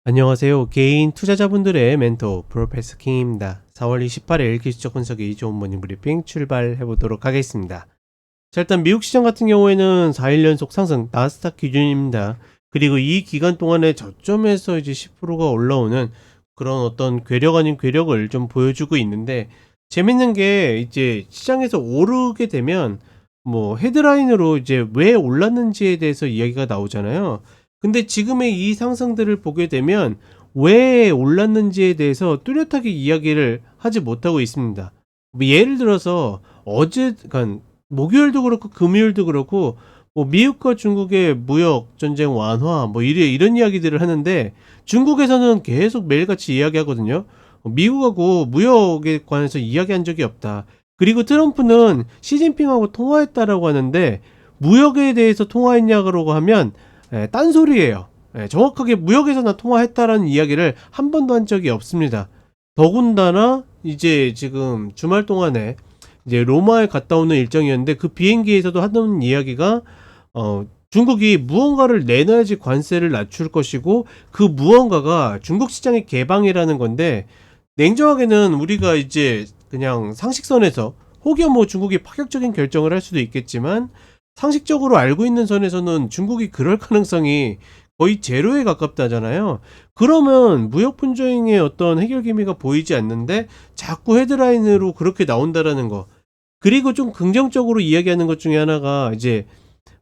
안녕하세요. 개인 투자자분들의 멘토 프로페서 킹입니다. 4월 28일 기술적 분석의 좋은 모닝 브리핑 출발해 보도록 하겠습니다. 자, 일단 미국 시장 같은 경우에는 4일 연속 상승 나스닥 기준입니다. 그리고 이 기간 동안에 저점에서 이제 10%가 올라오는 그런 어떤 괴력 아닌 괴력을 좀 보여주고 있는데, 재밌는 게 이제 시장에서 오르게 되면 뭐 헤드라인으로 이제 왜 올랐는지에 대해서 이야기가 나오잖아요. 근데 지금의 이 상승들을 보게 되면 왜 올랐는지에 대해서 뚜렷하게 이야기를 하지 못하고 있습니다. 뭐 예를 들어서 어제, 그러니까 목요일도 그렇고 금요일도 그렇고 뭐 미국과 중국의 무역 전쟁 완화 뭐 이런 이야기들을 하는데, 중국에서는 계속 매일같이 이야기하거든요. 미국하고 무역에 관해서 이야기한 적이 없다. 그리고 트럼프는 시진핑하고 통화했다라고 하는데, 무역에 대해서 통화했냐고 하면 딴소리예요. 정확하게 무역에서나 통화했다라는 이야기를 한 번도 한 적이 없습니다. 더군다나 이제 지금 주말 동안에 이제 로마에 갔다 오는 일정이었는데, 그 비행기에서도 하던 이야기가 중국이 무언가를 내놔야지 관세를 낮출 것이고, 그 무언가가 중국 시장의 개방이라는 건데, 냉정하게는 우리가 이제 그냥 상식선에서, 혹여 뭐 중국이 파격적인 결정을 할 수도 있겠지만 상식적으로 알고 있는 선에서는 중국이 그럴 가능성이 거의 제로에 가깝다잖아요. 그러면 무역 분쟁의 어떤 해결 기미가 보이지 않는데 자꾸 헤드라인으로 그렇게 나온다라는 거. 그리고 좀 긍정적으로 이야기하는 것 중에 하나가 이제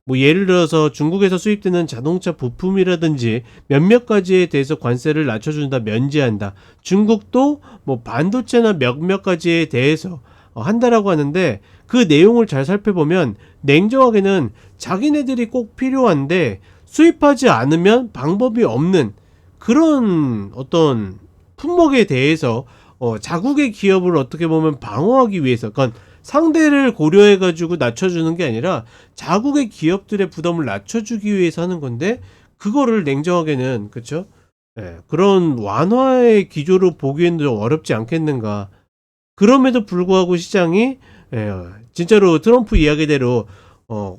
뭐 예를 들어서 중국에서 수입되는 자동차 부품이라든지 몇몇 가지에 대해서 관세를 낮춰준다, 면제한다. 중국도 뭐 반도체나 몇몇 가지에 대해서 한다라고 하는데, 그 내용을 잘 살펴보면 냉정하게는 자기네들이 꼭 필요한데 수입하지 않으면 방법이 없는 그런 어떤 품목에 대해서 자국의 기업을 어떻게 보면 방어하기 위해서, 그러니까 상대를 고려해 가지고 낮춰주는 게 아니라 자국의 기업들의 부담을 낮춰주기 위해서 하는 건데, 그거를 냉정하게는, 그쵸? 그런 완화의 기조로 보기에는 좀 어렵지 않겠는가. 그럼에도 불구하고 시장이 진짜로 트럼프 이야기대로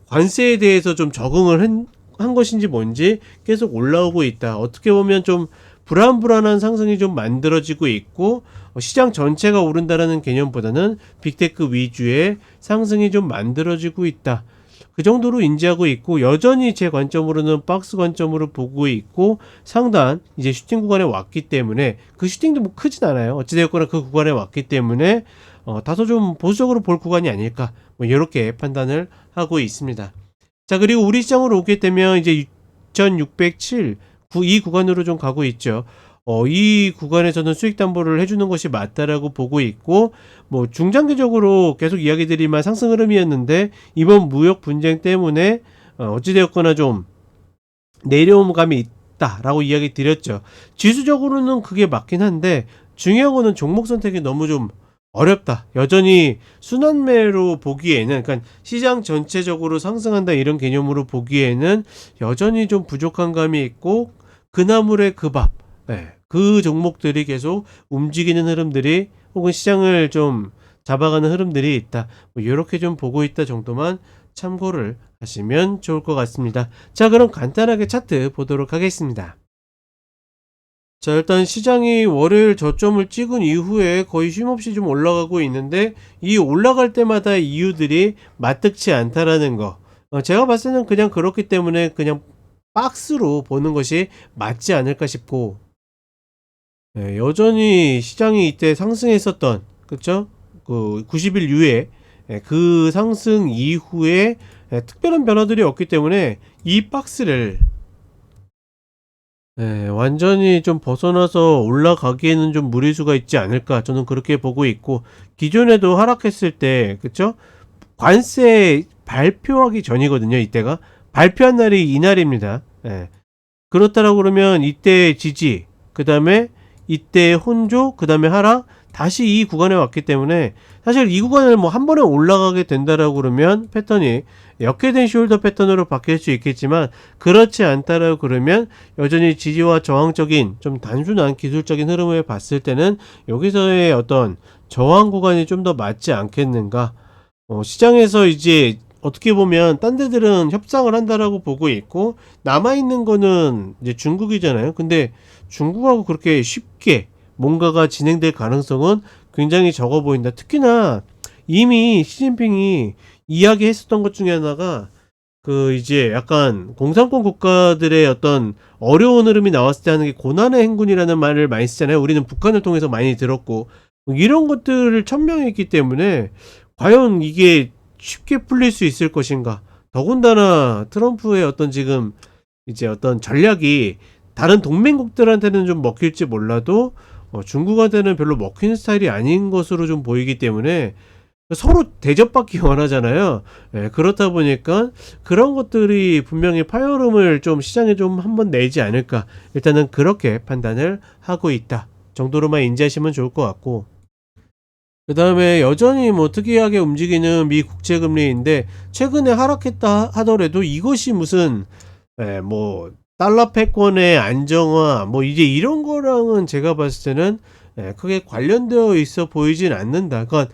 관세에 대해서 좀 적응을 한 것인지 뭔지 계속 올라오고 있다. 어떻게 보면 좀 불안한 상승이 좀 만들어지고 있고, 시장 전체가 오른다라는 개념보다는 빅테크 위주의 상승이 좀 만들어지고 있다. 그 정도로 인지하고 있고, 여전히 제 관점으로는 박스 관점으로 보고 있고, 상단 이제 슈팅 구간에 왔기 때문에, 그 슈팅도 뭐 크진 않아요. 어찌되었거나 그 구간에 왔기 때문에 다소 좀 보수적으로 볼 구간이 아닐까, 뭐 이렇게 판단을 하고 있습니다. 자, 그리고 우리 시장으로 오게 되면 이제 2607 이 구간으로 좀 가고 있죠. 이 구간에서는 수익 담보를 해주는 것이 맞다라고 보고 있고, 뭐 중장기적으로 계속 이야기 드리만 상승 흐름이었는데, 이번 무역 분쟁 때문에 어찌되었거나 좀 내려옴 감이 있다라고 이야기 드렸죠. 지수적으로는 그게 맞긴 한데, 중요한 거는 종목 선택이 너무 좀 어렵다. 여전히 순환매로 보기에는, 그러니까 시장 전체적으로 상승한다 이런 개념으로 보기에는 여전히 좀 부족한 감이 있고, 그나물의 그 밥, 그 종목들이 계속 움직이는 흐름들이, 혹은 시장을 좀 잡아가는 흐름들이 있다. 뭐 이렇게 좀 보고 있다 정도만 참고를 하시면 좋을 것 같습니다. 자, 그럼 간단하게 차트 보도록 하겠습니다. 자, 일단 시장이 월요일 저점을 찍은 이후에 거의 쉼없이 좀 올라가고 있는데, 이 올라갈 때마다 이유들이 마뜩치 않다라는 거, 제가 봤을 때는 그냥 그렇기 때문에 그냥 박스로 보는 것이 맞지 않을까 싶고, 여전히 시장이 이때 상승했었던, 그쵸? 그 90일 이후에 그 상승 이후에 특별한 변화들이 없기 때문에 이 박스를 완전히 좀 벗어나서 올라가기에는 좀 무리수가 있지 않을까, 저는 그렇게 보고 있고, 기존에도 하락했을 때, 그쵸? 관세 발표하기 전이거든요, 이때가. 발표한 날이 이날입니다. 그렇다라고 그러면 이때 지지, 그 다음에 이때 혼조, 그 다음에 하락, 다시 이 구간에 왔기 때문에, 사실 이 구간을 뭐 한 번에 올라가게 된다라고 그러면 패턴이 역회된 숄더 패턴으로 바뀔 수 있겠지만, 그렇지 않다라고 그러면 여전히 지지와 저항적인 좀 단순한 기술적인 흐름을 봤을 때는 여기서의 어떤 저항 구간이 좀 더 맞지 않겠는가. 시장에서 이제 어떻게 보면 딴 데들은 협상을 한다라고 보고 있고 남아있는 거는 이제 중국이잖아요. 근데 중국하고 그렇게 쉽게 뭔가가 진행될 가능성은 굉장히 적어 보인다. 특히나 이미 시진핑이 이야기했었던 것 중에 하나가 그 이제 약간 공산권 국가들의 어떤 어려운 흐름이 나왔을 때 하는 게 고난의 행군이라는 말을 많이 쓰잖아요. 우리는 북한을 통해서 많이 들었고 이런 것들을 천명했기 때문에 과연 이게 쉽게 풀릴 수 있을 것인가. 더군다나 트럼프의 어떤 지금 이제 어떤 전략이 다른 동맹국들한테는 좀 먹힐지 몰라도 중국한테는 별로 먹히는 스타일이 아닌 것으로 좀 보이기 때문에 서로 대접받기 원하잖아요. 예, 그렇다 보니까 그런 것들이 분명히 파열음을 좀 시장에 좀 한번 내지 않을까. 일단은 그렇게 판단을 하고 있다 정도로만 인지하시면 좋을 것 같고, 그 다음에 여전히 뭐 특이하게 움직이는 미 국채금리인데 최근에 하락했다 하더라도 이것이 무슨 뭐 달러 패권의 안정화 뭐 이제 이런 거랑은 제가 봤을 때는 크게 관련되어 있어 보이진 않는다. 그러니까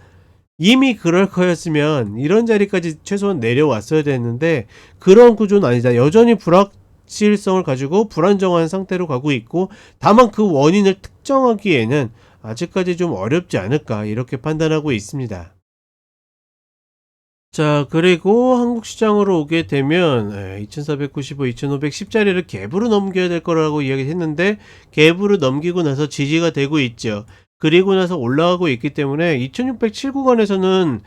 이미 그럴 거였으면 이런 자리까지 최소한 내려왔어야 됐는데 그런 구조는 아니다. 여전히 불확실성을 가지고 불안정한 상태로 가고 있고, 다만 그 원인을 특정하기에는 아직까지 좀 어렵지 않을까 이렇게 판단하고 있습니다. 자, 그리고 한국 시장으로 오게 되면 2495, 2510자리를 갭으로 넘겨야 될 거라고 이야기했는데 갭으로 넘기고 나서 지지가 되고 있죠. 그리고 나서 올라가고 있기 때문에 2607 구간에서는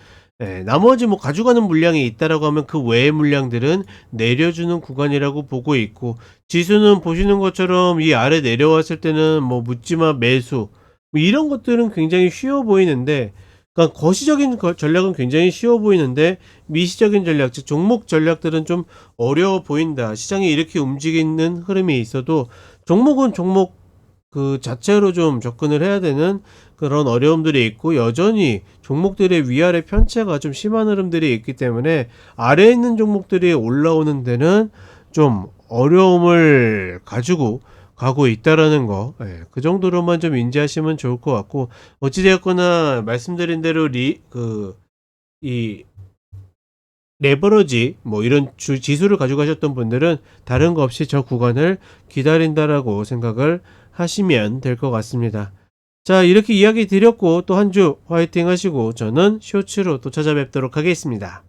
나머지 뭐 가져가는 물량이 있다라고 하면 그 외의 물량들은 내려주는 구간이라고 보고 있고, 지수는 보시는 것처럼 이 아래 내려왔을 때는 뭐 묻지마 매수 뭐 이런 것들은 굉장히 쉬워 보이는데, 그러니까 거시적인 전략은 굉장히 쉬워 보이는데 미시적인 전략, 즉 종목 전략들은 좀 어려워 보인다. 시장이 이렇게 움직이는 흐름이 있어도 종목은 종목 그 자체로 좀 접근을 해야 되는 그런 어려움들이 있고, 여전히 종목들의 위아래 편차가 좀 심한 흐름들이 있기 때문에 아래에 있는 종목들이 올라오는 데는 좀 어려움을 가지고 가고 있다라는 거, 그 정도로만 좀 인지하시면 좋을 것 같고, 어찌되었거나 말씀드린 대로 이 레버러지 뭐 이런 지수를 가져가셨던 분들은 다른 거 없이 저 구간을 기다린다라고 생각을 하시면 될 것 같습니다. 자, 이렇게 이야기 드렸고 또 한 주 화이팅 하시고 저는 쇼츠로 또 찾아뵙도록 하겠습니다.